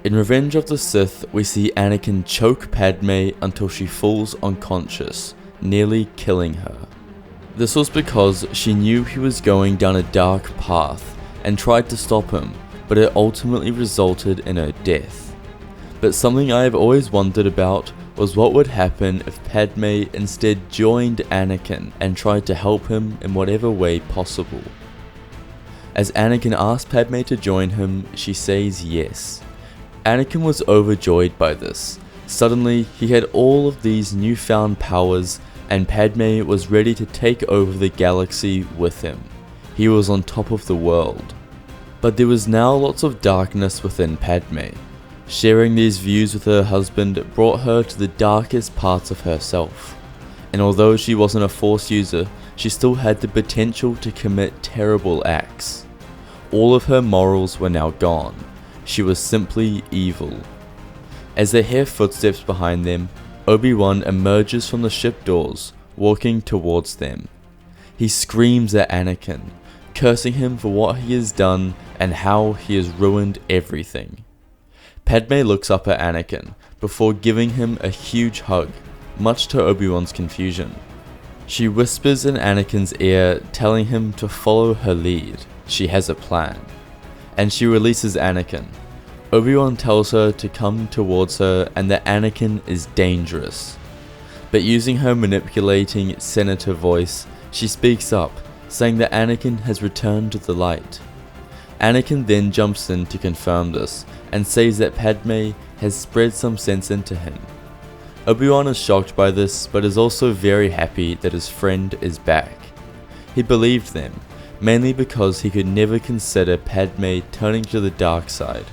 In Revenge of the Sith, we see Anakin choke Padme until she falls unconscious, nearly killing her. This was because she knew he was going down a dark path and tried to stop him, but it ultimately resulted in her death. But something I have always wondered about was what would happen if Padme instead joined Anakin and tried to help him in whatever way possible. As Anakin asked Padme to join him, she says yes. Anakin was overjoyed by this. Suddenly, he had all of these newfound powers, and Padme was ready to take over the galaxy with him. He was on top of the world. But there was now lots of darkness within Padme. Sharing these views with her husband brought her to the darkest parts of herself. And although she wasn't a Force user, she still had the potential to commit terrible acts. All of her morals were now gone. She was simply evil. As they hear footsteps behind them, Obi-Wan emerges from the ship doors, walking towards them. He screams at Anakin, cursing him for what he has done and how he has ruined everything. Padme looks up at Anakin before giving him a huge hug, much to Obi-Wan's confusion. She whispers in Anakin's ear, telling him to follow her lead. She has a plan. And she releases Anakin. Obi-Wan tells her to come towards her and that Anakin is dangerous. But using her manipulating senator voice, she speaks up, saying that Anakin has returned to the light. Anakin then jumps in to confirm this, and says that Padme has spread some sense into him. Obi-Wan is shocked by this, but is also very happy that his friend is back. He believed them, mainly because he could never consider Padme turning to the dark side,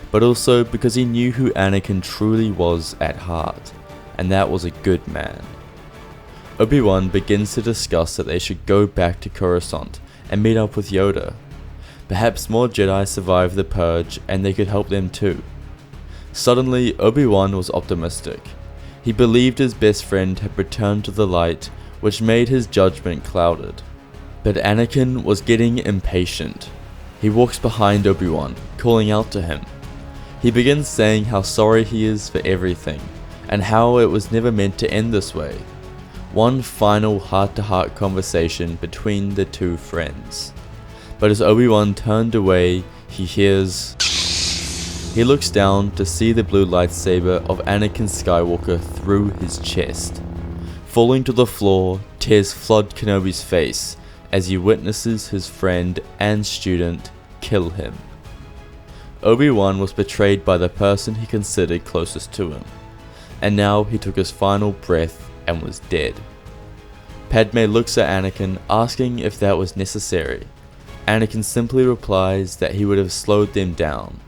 but also because he knew who Anakin truly was at heart, and that was a good man. Obi-Wan begins to discuss that they should go back to Coruscant and meet up with Yoda. Perhaps more Jedi survived the Purge and they could help them too. Suddenly, Obi-Wan was optimistic. He believed his best friend had returned to the light, which made his judgment clouded. But Anakin was getting impatient. He walks behind Obi-Wan, calling out to him. He begins saying how sorry he is for everything, and how it was never meant to end this way. One final heart-to-heart conversation between the two friends. But as Obi-Wan turned away, he hears... He looks down to see the blue lightsaber of Anakin Skywalker through his chest. Falling to the floor, tears flood Kenobi's face as he witnesses his friend and student kill him. Obi-Wan was betrayed by the person he considered closest to him, and now he took his final breath and was dead. Padme looks at Anakin, asking if that was necessary. Anakin simply replies that he would have slowed them down.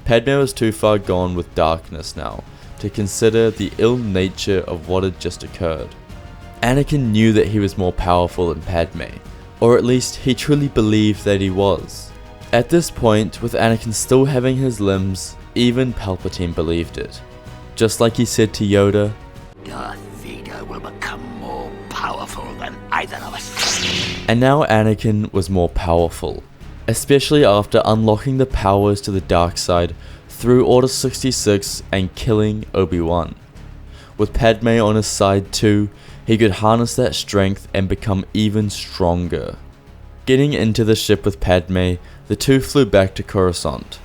Padme was too far gone with darkness now to consider the ill nature of what had just occurred. Anakin knew that he was more powerful than Padme, or at least he truly believed that he was. At this point, with Anakin still having his limbs, even Palpatine believed it. Just like he said to Yoda, Darth Vader will become more powerful than either of us. And now Anakin was more powerful, especially after unlocking the powers to the dark side through Order 66 and killing Obi-Wan. With Padme on his side too, he could harness that strength and become even stronger. Getting into the ship with Padme, the two flew back to Coruscant.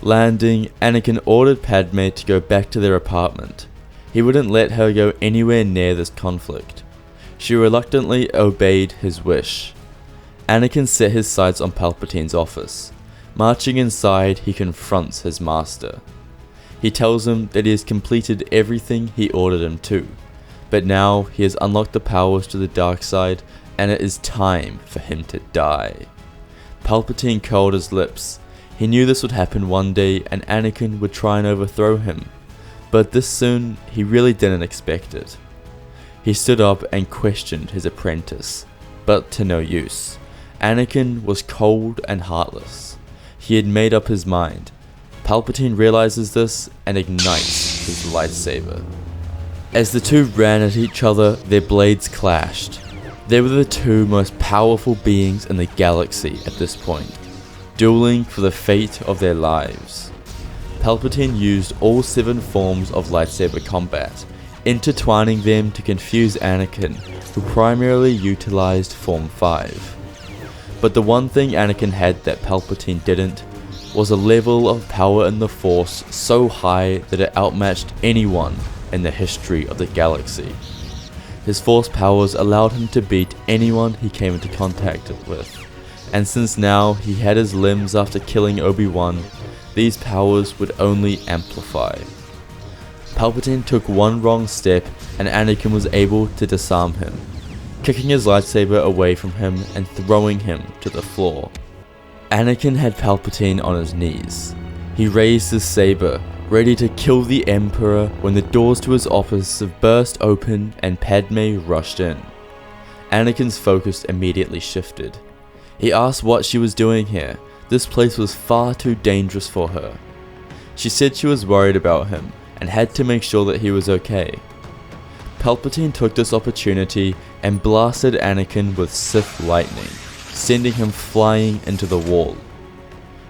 Landing, Anakin ordered Padme to go back to their apartment. He wouldn't let her go anywhere near this conflict. She reluctantly obeyed his wish. Anakin set his sights on Palpatine's office. Marching inside, he confronts his master. He tells him that he has completed everything he ordered him to, but now he has unlocked the powers to the dark side, and it is time for him to die. Palpatine curled his lips. He knew this would happen one day and Anakin would try and overthrow him, but this soon he really didn't expect it. He stood up and questioned his apprentice, but to no use. Anakin was cold and heartless. He had made up his mind. Palpatine realizes this and ignites his lightsaber. As the two ran at each other, their blades clashed. They were the two most powerful beings in the galaxy at this point, dueling for the fate of their lives. Palpatine used all 7 forms of lightsaber combat, intertwining them to confuse Anakin, who primarily utilized Form 5. But the one thing Anakin had that Palpatine didn't was a level of power in the Force so high that it outmatched anyone in the history of the galaxy. His Force powers allowed him to beat anyone he came into contact with, and since now he had his limbs after killing Obi-Wan, these powers would only amplify. Palpatine took one wrong step and Anakin was able to disarm him, kicking his lightsaber away from him and throwing him to the floor. Anakin had Palpatine on his knees. He raised his saber, ready to kill the Emperor when the doors to his office burst open and Padme rushed in. Anakin's focus immediately shifted. He asked what she was doing here. This place was far too dangerous for her. She said she was worried about him and had to make sure that he was okay. Palpatine took this opportunity and blasted Anakin with Sith lightning, sending him flying into the wall.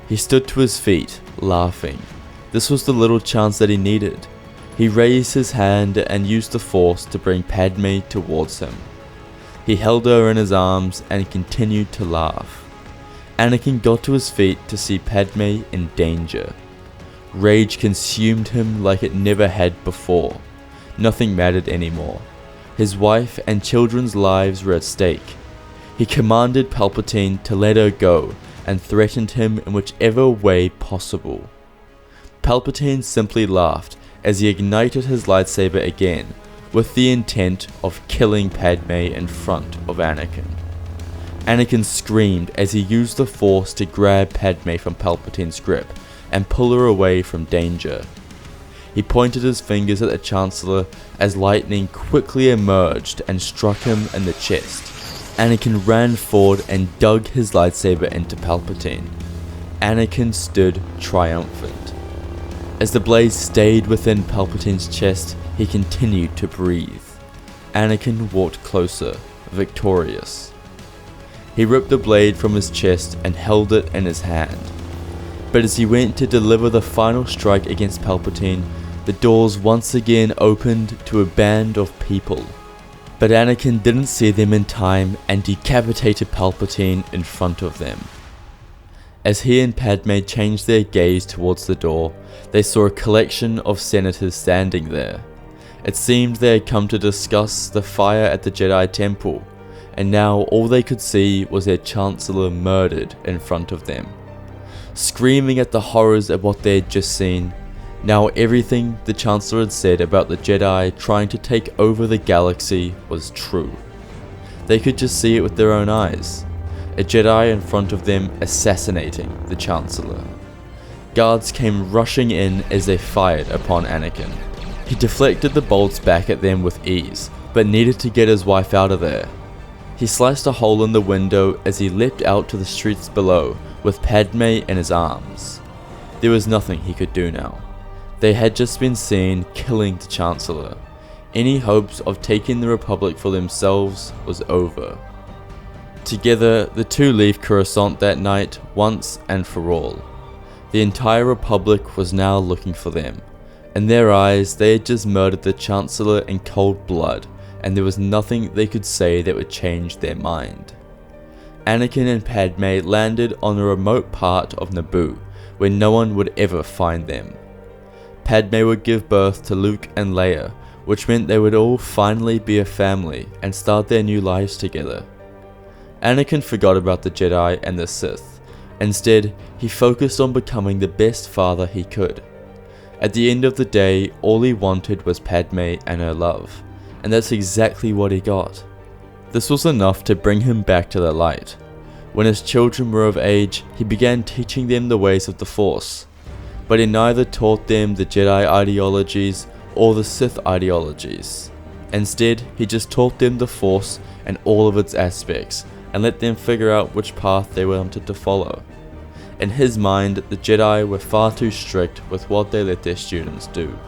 He stood to his feet, laughing. This was the little chance that he needed. He raised his hand and used the Force to bring Padme towards him. He held her in his arms and continued to laugh. Anakin got to his feet to see Padme in danger. Rage consumed him like it never had before. Nothing mattered anymore. His wife and children's lives were at stake. He commanded Palpatine to let her go and threatened him in whichever way possible. Palpatine simply laughed as he ignited his lightsaber again, with the intent of killing Padme in front of Anakin. Anakin screamed as he used the Force to grab Padme from Palpatine's grip and pull her away from danger. He pointed his fingers at the Chancellor as lightning quickly emerged and struck him in the chest. Anakin ran forward and dug his lightsaber into Palpatine. Anakin stood triumphant. As the blade stayed within Palpatine's chest, he continued to breathe. Anakin walked closer, victorious. He ripped the blade from his chest and held it in his hand. But as he went to deliver the final strike against Palpatine, the doors once again opened to a band of people. But Anakin didn't see them in time and decapitated Palpatine in front of them. As he and Padme changed their gaze towards the door, they saw a collection of senators standing there. It seemed they had come to discuss the fire at the Jedi Temple, and now all they could see was their Chancellor murdered in front of them. Screaming at the horrors of what they had just seen, now everything the Chancellor had said about the Jedi trying to take over the galaxy was true. They could just see it with their own eyes. A Jedi in front of them assassinating the Chancellor. Guards came rushing in as they fired upon Anakin. He deflected the bolts back at them with ease, but needed to get his wife out of there. He sliced a hole in the window as he leapt out to the streets below with Padme in his arms. There was nothing he could do now. They had just been seen killing the Chancellor. Any hopes of taking the Republic for themselves was over. Together, the two leave Coruscant that night once and for all. The entire Republic was now looking for them. In their eyes, they had just murdered the Chancellor in cold blood, and there was nothing they could say that would change their mind. Anakin and Padme landed on a remote part of Naboo, where no one would ever find them. Padme would give birth to Luke and Leia, which meant they would all finally be a family and start their new lives together. Anakin forgot about the Jedi and the Sith. Instead, he focused on becoming the best father he could. At the end of the day, all he wanted was Padme and her love, and that's exactly what he got. This was enough to bring him back to the light. When his children were of age, he began teaching them the ways of the Force, but he neither taught them the Jedi ideologies or the Sith ideologies. Instead, he just taught them the Force and all of its aspects, and let them figure out which path they wanted to follow. In his mind, the Jedi were far too strict with what they let their students do.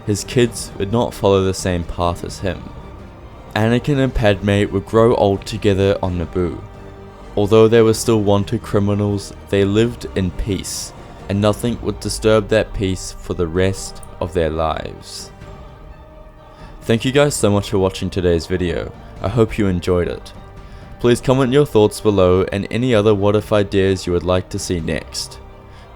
His kids would not follow the same path as him. Anakin and Padme would grow old together on Naboo. Although they were still wanted criminals, they lived in peace. and nothing would disturb that peace for the rest of their lives. Thank you guys so much for watching today's video. I hope you enjoyed it. Please comment your thoughts below and any other what if ideas you would like to see next.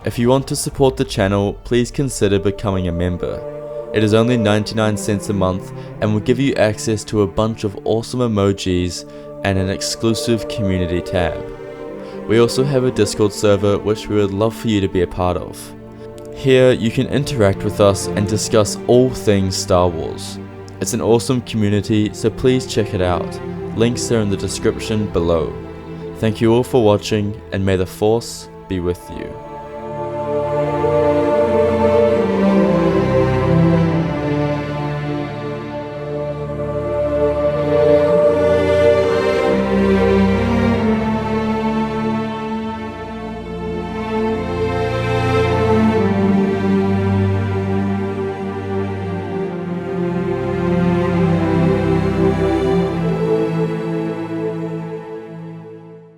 If you want to support the channel, please consider becoming a member. It is only 99 cents a month and will give you access to a bunch of awesome emojis and an exclusive community tab. We also have a Discord server which we would love for you to be a part of. Here you can interact with us and discuss all things Star Wars. It's an awesome community, so please check it out. Links are in the description below. Thank you all for watching, and may the Force be with you.